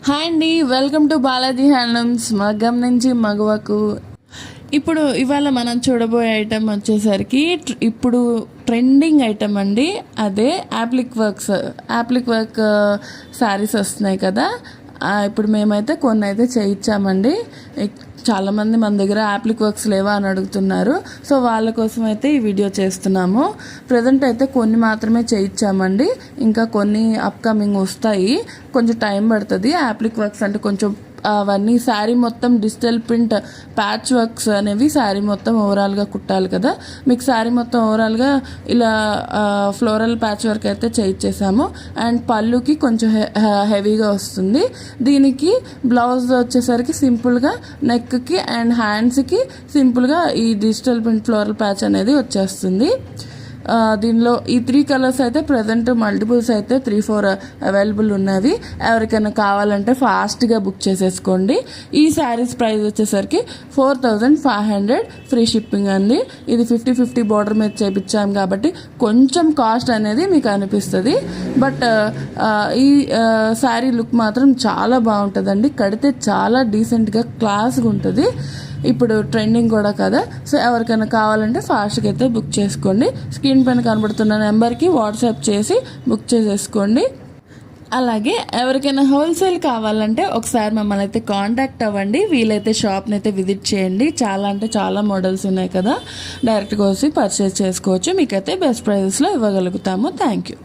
Hi అండి, welcome to Balaji handlooms. మగ్గం నుంచి మగవకు. ఇవాళ మనం చూడబోయే ఐటెం వచ్చేసరికి ఇప్పుడు ట్రెండింగ్ ఐటెం అండి. అదే యాప్లిక్ వర్క్ శారీస్ వస్తున్నాయి కదా. ఇప్పుడు మేమైతే కొన్ని అయితే చేయించామండి. చాలామంది మన దగ్గర యాప్లిక్ వర్క్స్ లేవా అని అడుగుతున్నారు. సో వాళ్ళ కోసం అయితే ఈ వీడియో చేస్తున్నాము. ప్రజెంట్ అయితే కొన్ని మాత్రమే చేయించామండి. ఇంకా కొన్ని అప్కమింగ్ వస్తాయి. కొంచెం టైం పడుతుంది. యాప్లిక్ వర్క్స్ అంటే కొంచెం అవన్నీ శారీ మొత్తం డిజిటల్ ప్రింట్ ప్యాచ్ వర్క్స్ అనేవి శారీ మొత్తం ఓవరాల్గా కుట్టాలి కదా. మీకు శారీ మొత్తం ఓవరాల్గా ఇలా ఫ్లోరల్ ప్యాచ్ వర్క్ అయితే చేయించేసాము. అండ్ పళ్ళుకి కొంచెం హెవీగా వస్తుంది. దీనికి బ్లౌజ్ వచ్చేసరికి సింపుల్గా నెక్కి అండ్ హ్యాండ్స్కి సింపుల్గా ఈ డిజిటల్ ప్రింట్ ఫ్లోరల్ ప్యాచ్ అనేది వచ్చేస్తుంది. దీనిలో ఈ 3 కలర్స్ అయితే ప్రజెంట్ మల్టిపుల్స్ అయితే 3-4 అవైలబుల్ ఉన్నవి. ఎవరికైనా కావాలంటే ఫాస్ట్గా బుక్ చేసేసుకోండి. ఈ శారీస్ ప్రైస్ వచ్చేసరికి 4500 ఫ్రీ షిప్పింగ్ అండి. ఇది 50-50 బోర్డర్ మీద చేయించాం కాబట్టి కొంచెం కాస్ట్ అనేది మీకు అనిపిస్తుంది. బట్ ఈ శారీ లుక్ మాత్రం చాలా బాగుంటుందండి. కడితే చాలా డీసెంట్గా క్లాస్గా ఉంటుంది. ఇప్పుడు ట్రెండింగ్ కూడా కదా. సో ఎవరికైనా కావాలంటే ఫాస్ట్గా అయితే బుక్ చేసుకోండి. స్క్రీన్ పైన కనబడుతున్న నెంబర్కి వాట్సాప్ చేసి బుక్ చేసేసుకోండి. అలాగే ఎవరికైనా హోల్సేల్ కావాలంటే ఒకసారి మమ్మల్ని అయితే కాంటాక్ట్ అవ్వండి. వీలైతే షాప్ని అయితే విజిట్ చేయండి. చాలా అంటే చాలా మోడల్స్ ఉన్నాయి కదా. డైరెక్ట్గా వచ్చి పర్చేస్ చేసుకోవచ్చు. మీకైతే బెస్ట్ ప్రైజెస్లో ఇవ్వగలుగుతాము. Thank you.